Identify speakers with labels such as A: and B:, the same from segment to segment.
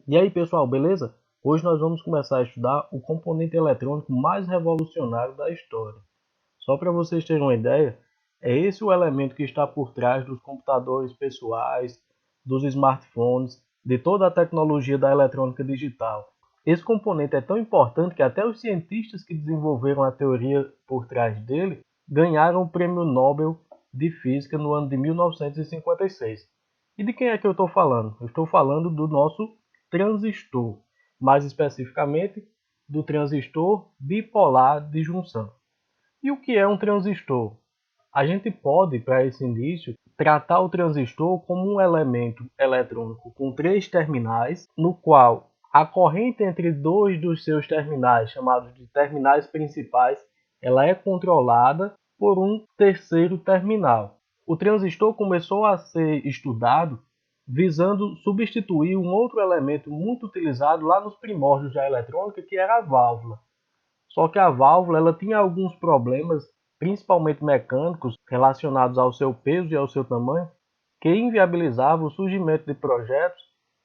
A: E aí, pessoal, beleza? Hoje nós vamos começar a estudar o componente eletrônico mais revolucionário da história. Só para vocês terem uma ideia, é esse o elemento que está por trás dos computadores pessoais, dos smartphones, de toda a tecnologia da eletrônica digital. Esse componente é tão importante que até os cientistas que desenvolveram a teoria por trás dele ganharam o Prêmio Nobel de Física no ano de 1956. E de quem é que eu estou falando? Eu estou falando do nosso transistor, mais especificamente do transistor bipolar de junção. E o que é um transistor? A gente pode, para esse início, tratar o transistor como um elemento eletrônico com três terminais, no qual a corrente entre dois dos seus terminais, chamados de terminais principais, ela é controlada por um terceiro terminal. O transistor começou a ser estudado visando substituir um outro elemento muito utilizado lá nos primórdios da eletrônica, que era a válvula. Só que a válvula ela tinha alguns problemas, principalmente mecânicos, relacionados ao seu peso e ao seu tamanho, que inviabilizavam o surgimento de projetos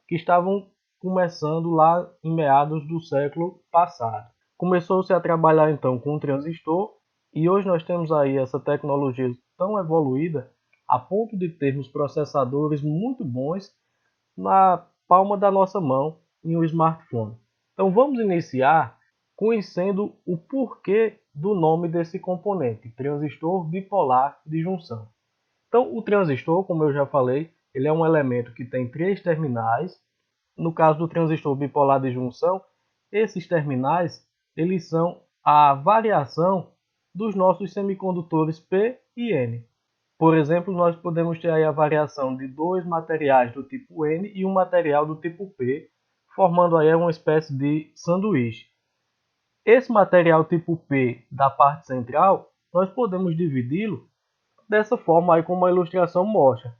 A: que estavam começando lá em meados do século passado. Começou-se a trabalhar então com o transistor e hoje nós temos aí essa tecnologia tão evoluída a ponto de termos processadores muito bons na palma da nossa mão em um smartphone. Então vamos iniciar conhecendo o porquê do nome desse componente, transistor bipolar de junção. Então o transistor, como eu já falei, ele é um elemento que tem três terminais. No caso do transistor bipolar de junção, esses terminais eles são a variação dos nossos semicondutores P e N. Por exemplo, nós podemos ter aí a variação de dois materiais do tipo N e um material do tipo P, formando aí uma espécie de sanduíche. Esse material tipo P da parte central, nós podemos dividi-lo dessa forma aí como a ilustração mostra.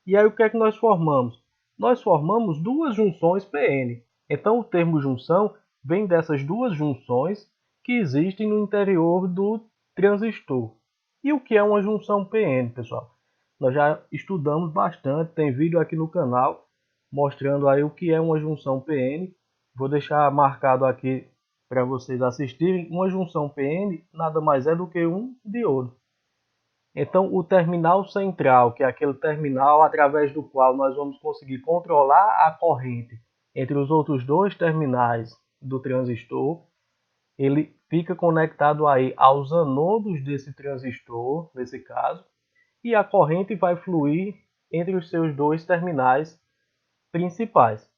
A: E aí o que é que nós formamos? Nós formamos duas junções PN. Então o termo junção vem dessas duas junções que existem no interior do transistor. E o que é uma junção PN, pessoal? Nós já estudamos bastante, tem vídeo aqui no canal mostrando aí o que é uma junção PN. Vou deixar marcado aqui para vocês assistirem. Uma junção PN nada mais é do que um diodo. Então, o terminal central, que é aquele terminal através do qual nós vamos conseguir controlar a corrente entre os outros dois terminais do transistor, ele fica conectado aí aos anodos desse transistor, nesse caso, e a corrente vai fluir entre os seus dois terminais principais.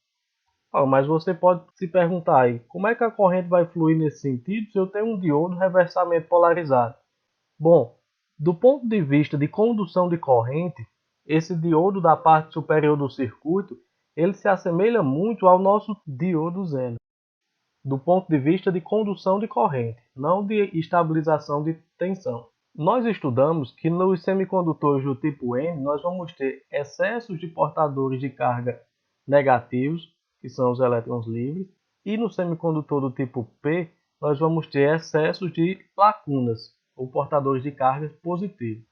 A: Mas você pode se perguntar aí, como é que a corrente vai fluir nesse sentido se eu tenho um diodo reversamente polarizado? Bom, do ponto de vista de condução de corrente, esse diodo da parte superior do circuito, ele se assemelha muito ao nosso diodo Zener, do ponto de vista de condução de corrente, não de estabilização de tensão. Nós estudamos que nos semicondutores do tipo N, nós vamos ter excessos de portadores de carga negativos, que são os elétrons livres, e no semicondutor do tipo P, nós vamos ter excessos de lacunas, ou portadores de cargas positivos.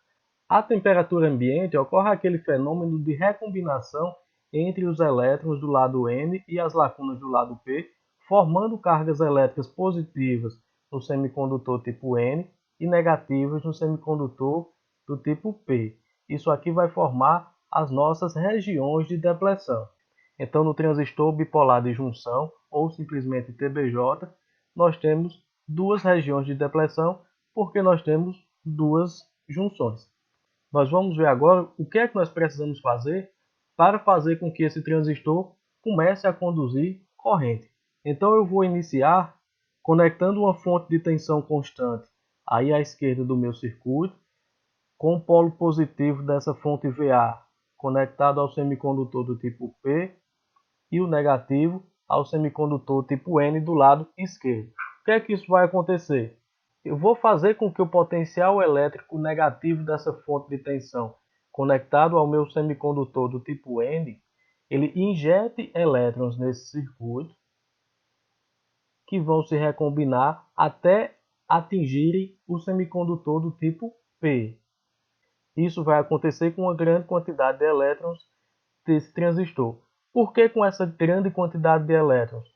A: À temperatura ambiente, ocorre aquele fenômeno de recombinação entre os elétrons do lado N e as lacunas do lado P, formando cargas elétricas positivas no semicondutor tipo N e negativas no semicondutor do tipo P. Isso aqui vai formar as nossas regiões de depleção. Então, no transistor bipolar de junção, ou simplesmente TBJ, nós temos duas regiões de depleção, porque nós temos duas junções. Nós vamos ver agora o que é que nós precisamos fazer para fazer com que esse transistor comece a conduzir corrente. Então eu vou iniciar conectando uma fonte de tensão constante aí à esquerda do meu circuito, com o polo positivo dessa fonte VA conectado ao semicondutor do tipo P e o negativo ao semicondutor tipo N do lado esquerdo. O que é que isso vai acontecer? Eu vou fazer com que o potencial elétrico negativo dessa fonte de tensão conectado ao meu semicondutor do tipo N, ele injete elétrons nesse circuito que vão se recombinar até atingirem o semicondutor do tipo P. Isso vai acontecer com uma grande quantidade de elétrons desse transistor. Por que com essa grande quantidade de elétrons?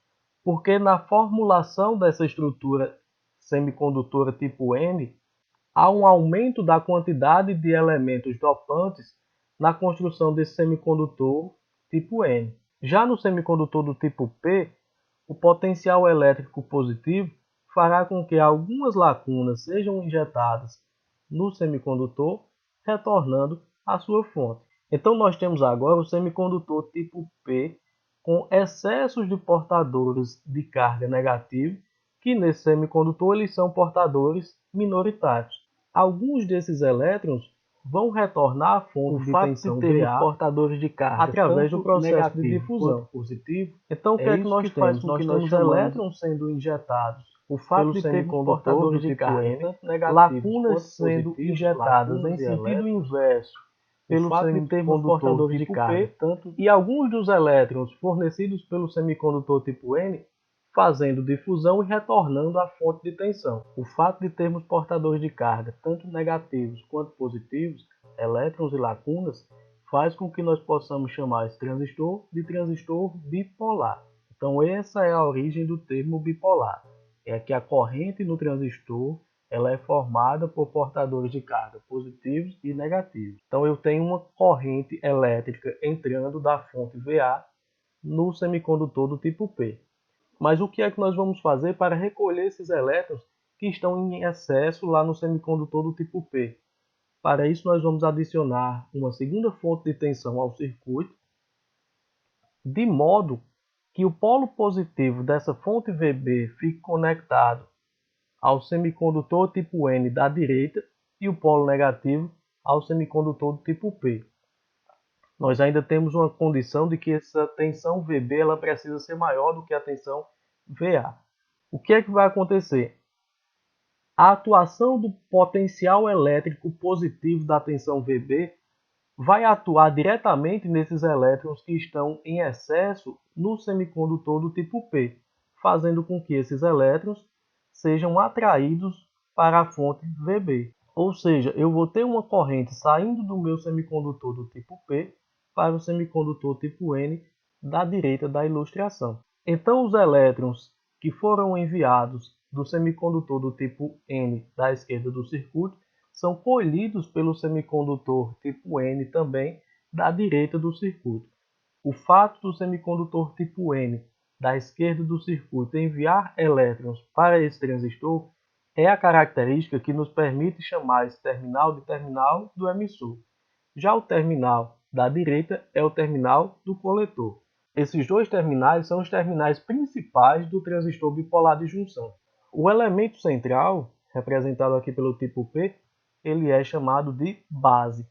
A: Porque na formulação dessa estrutura semicondutora tipo N, há um aumento da quantidade de elementos dopantes na construção desse semicondutor tipo N. Já no semicondutor do tipo P, o potencial elétrico positivo fará com que algumas lacunas sejam injetadas no semicondutor, retornando à sua fonte. Então nós temos agora o semicondutor tipo P com excessos de portadores de carga negativa, que nesse semicondutor eles são portadores minoritários. Alguns desses elétrons vão retornar à fonte de tensão VA portadores de carga através do processo de difusão positivo. Então o que é que nós temos? Nós temos elétrons sendo injetados, o fato de ter portadores de carga lacunas sendo injetadas em sentido inverso pelo semicondutor tipo P, e alguns dos elétrons fornecidos pelo semicondutor tipo N fazendo difusão e retornando à fonte de tensão. O fato de termos portadores de carga, tanto negativos quanto positivos, elétrons e lacunas, faz com que nós possamos chamar esse transistor de transistor bipolar. Então essa é a origem do termo bipolar. É que a corrente no transistor ela é formada por portadores de carga positivos e negativos. Então eu tenho uma corrente elétrica entrando da fonte VA no semicondutor do tipo P. Mas o que é que nós vamos fazer para recolher esses elétrons que estão em excesso lá no semicondutor do tipo P? Para isso nós vamos adicionar uma segunda fonte de tensão ao circuito, de modo que o polo positivo dessa fonte VB fique conectado ao semicondutor tipo N da direita e o polo negativo ao semicondutor do tipo P. Nós ainda temos uma condição de que essa tensão VB ela precisa ser maior do que a tensão VA. O que é que vai acontecer? A atuação do potencial elétrico positivo da tensão VB vai atuar diretamente nesses elétrons que estão em excesso no semicondutor do tipo P, fazendo com que esses elétrons sejam atraídos para a fonte VB. Ou seja, eu vou ter uma corrente saindo do meu semicondutor do tipo P para o semicondutor tipo N da direita da ilustração. Então os elétrons que foram enviados do semicondutor do tipo N da esquerda do circuito são colhidos pelo semicondutor tipo N também da direita do circuito. O fato do semicondutor tipo N da esquerda do circuito enviar elétrons para esse transistor é a característica que nos permite chamar esse terminal de terminal do emissor. Já o terminal da direita é o terminal do coletor. Esses dois terminais são os terminais principais do transistor bipolar de junção. O elemento central, representado aqui pelo tipo P, ele é chamado de base.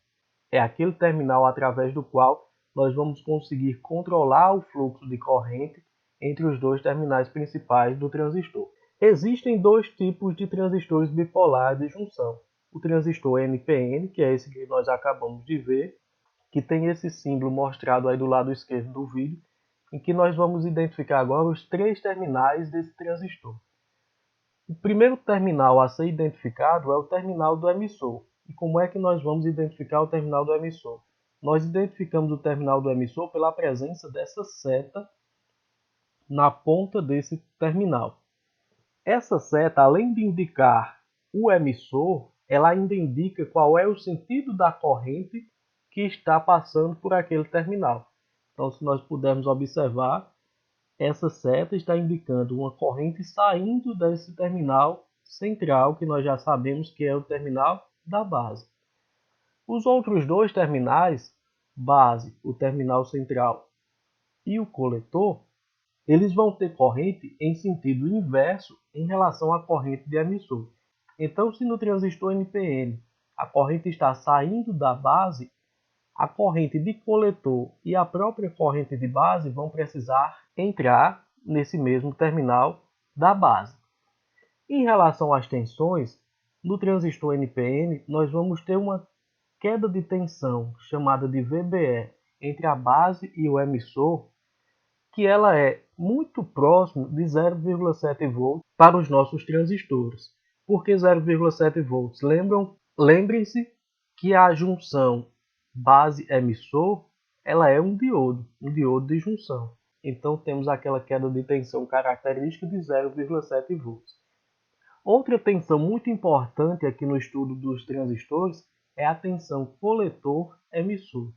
A: É aquele terminal através do qual nós vamos conseguir controlar o fluxo de corrente entre os dois terminais principais do transistor. Existem dois tipos de transistores bipolares de junção. O transistor NPN, que é esse que nós acabamos de ver, que tem esse símbolo mostrado aí do lado esquerdo do vídeo, em que nós vamos identificar agora os três terminais desse transistor. O primeiro terminal a ser identificado é o terminal do emissor. E como é que nós vamos identificar o terminal do emissor? Nós identificamos o terminal do emissor pela presença dessa seta na ponta desse terminal. Essa seta, além de indicar o emissor, ela ainda indica qual é o sentido da corrente que está passando por aquele terminal. Então, se nós pudermos observar, essa seta está indicando uma corrente saindo desse terminal central, que nós já sabemos que é o terminal da base. Os outros dois terminais, base, o terminal central e o coletor, eles vão ter corrente em sentido inverso em relação à corrente de emissor. Então, se no transistor NPN a corrente está saindo da base, a corrente de coletor e a própria corrente de base vão precisar entrar nesse mesmo terminal da base. Em relação às tensões, no transistor NPN nós vamos ter uma queda de tensão chamada de VBE entre a base e o emissor, que ela é muito próximo de 0,7 volts para os nossos transistores. Por que 0,7 volts? Lembrem-se que a junção base-emissor ela é um diodo de junção. Então temos aquela queda de tensão característica de 0,7 volts. Outra tensão muito importante aqui no estudo dos transistores é a tensão coletor-emissor,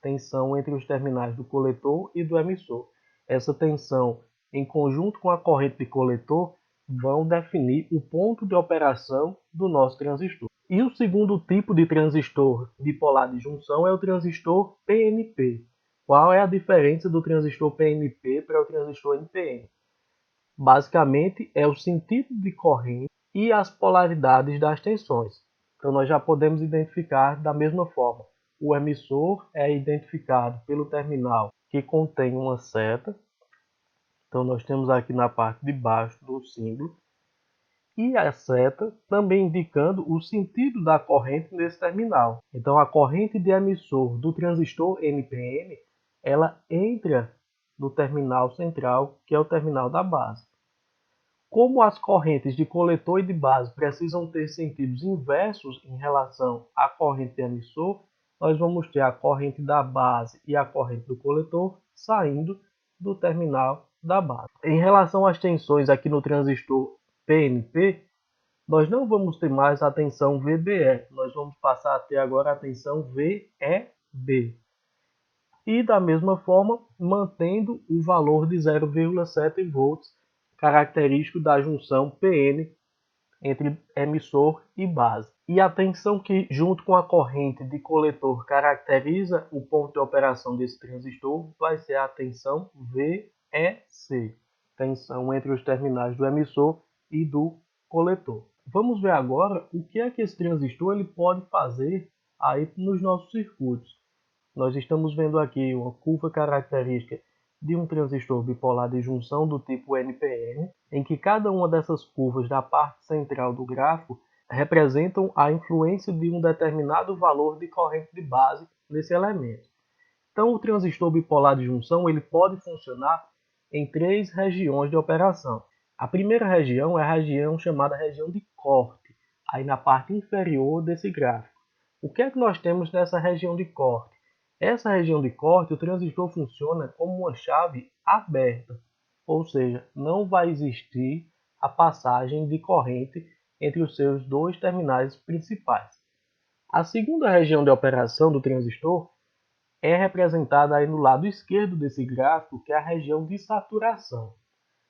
A: tensão entre os terminais do coletor e do emissor. Essa tensão, em conjunto com a corrente de coletor, vão definir o ponto de operação do nosso transistor. E o segundo tipo de transistor bipolar de junção é o transistor PNP. Qual é a diferença do transistor PNP para o transistor NPN? Basicamente, é o sentido de corrente e as polaridades das tensões. Então, nós já podemos identificar da mesma forma. O emissor é identificado pelo terminal que contém uma seta. Então, nós temos aqui na parte de baixo do símbolo. E a seta também indicando o sentido da corrente nesse terminal. Então, a corrente de emissor do transistor NPN, ela entra no terminal central, que é o terminal da base. Como as correntes de coletor e de base precisam ter sentidos inversos em relação à corrente de emissor, nós vamos ter a corrente da base e a corrente do coletor saindo do terminal da base. Em relação às tensões aqui no transistor PNP, nós não vamos ter mais a tensão VBE, nós vamos passar a ter agora a tensão VEB. E da mesma forma, mantendo o valor de 0,7 volts, característico da junção PN entre emissor e base. E a tensão que, junto com a corrente de coletor, caracteriza o ponto de operação desse transistor, vai ser a tensão VEC, tensão entre os terminais do emissor e do coletor. Vamos ver agora o que é que esse transistor ele pode fazer aí nos nossos circuitos. Nós estamos vendo aqui uma curva característica de um transistor bipolar de junção do tipo NPN, em que cada uma dessas curvas da parte central do gráfico representam a influência de um determinado valor de corrente de base nesse elemento. Então, o transistor bipolar de junção ele pode funcionar em três regiões de operação. A primeira região é a região chamada região de corte, aí na parte inferior desse gráfico. O que é que nós temos nessa região de corte? Essa região de corte, o transistor funciona como uma chave aberta, ou seja, não vai existir a passagem de corrente entre os seus dois terminais principais. A segunda região de operação do transistor é representada aí no lado esquerdo desse gráfico, que é a região de saturação.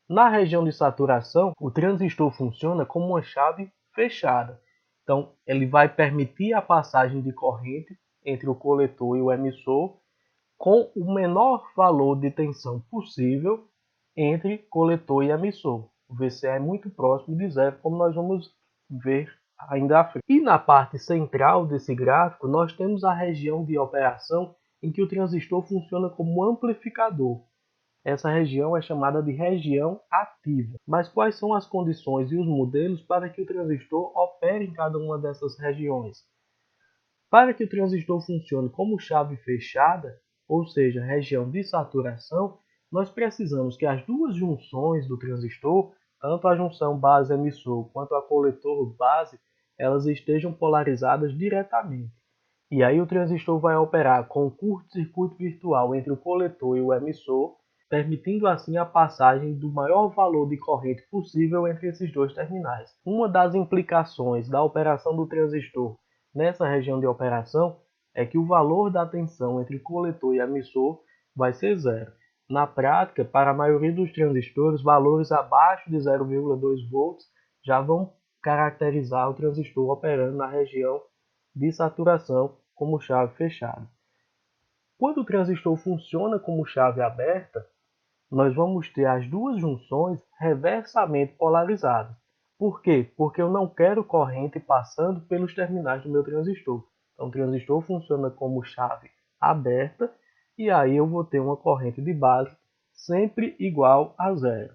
A: Na região de saturação, o transistor funciona como uma chave fechada. Então, ele vai permitir a passagem de corrente entre o coletor e o emissor com o menor valor de tensão possível entre coletor e emissor. O VC é muito próximo de zero, como nós vamos ver ainda à frente. E na parte central desse gráfico, nós temos a região de operação em que o transistor funciona como amplificador. Essa região é chamada de região ativa. Mas quais são as condições e os modelos para que o transistor opere em cada uma dessas regiões? Para que o transistor funcione como chave fechada, ou seja, região de saturação, nós precisamos que as duas junções do transistor, tanto a junção base-emissor quanto a coletor-base, elas estejam polarizadas diretamente. E aí o transistor vai operar com um curto-circuito virtual entre o coletor e o emissor, permitindo assim a passagem do maior valor de corrente possível entre esses dois terminais. Uma das implicações da operação do transistor nessa região de operação é que o valor da tensão entre coletor e emissor vai ser zero. Na prática, para a maioria dos transistores, valores abaixo de 0,2 volts já vão caracterizar o transistor operando na região de saturação como chave fechada. Quando o transistor funciona como chave aberta, nós vamos ter as duas junções reversamente polarizadas. Por quê? Porque eu não quero corrente passando pelos terminais do meu transistor. Então, o transistor funciona como chave aberta e aí eu vou ter uma corrente de base sempre igual a zero.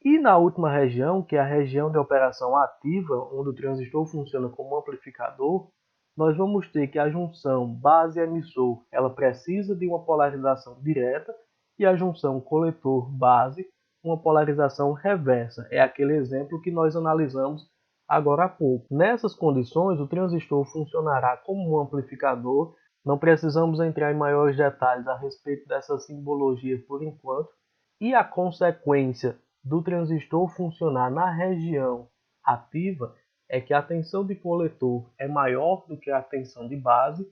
A: E na última região, que é a região de operação ativa, onde o transistor funciona como amplificador, nós vamos ter que a junção base-emissor ela precisa de uma polarização direta e a junção coletor-base uma polarização reversa. É aquele exemplo que nós analisamos agora há pouco. Nessas condições, o transistor funcionará como um amplificador, Não precisamos entrar em maiores detalhes a respeito dessa simbologia por enquanto, e a consequência do transistor funcionar na região ativa é que a tensão de coletor é maior do que a tensão de base,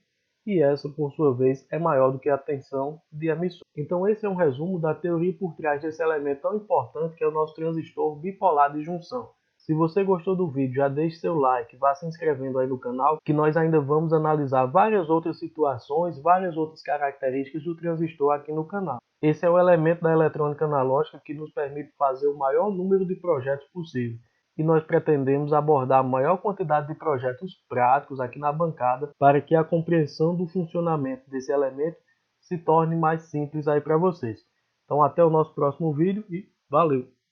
A: e essa, por sua vez, é maior do que a tensão de emissor. Então esse é um resumo da teoria por trás desse elemento tão importante que é o nosso transistor bipolar de junção. Se você gostou do vídeo, já deixe seu like, vá se inscrevendo aí no canal, que nós ainda vamos analisar várias outras situações, várias outras características do transistor aqui no canal. Esse é o elemento da eletrônica analógica que nos permite fazer o maior número de projetos possível. E nós pretendemos abordar a maior quantidade de projetos práticos aqui na bancada para que a compreensão do funcionamento desse elemento se torne mais simples aí para vocês. Então até o nosso próximo vídeo e valeu!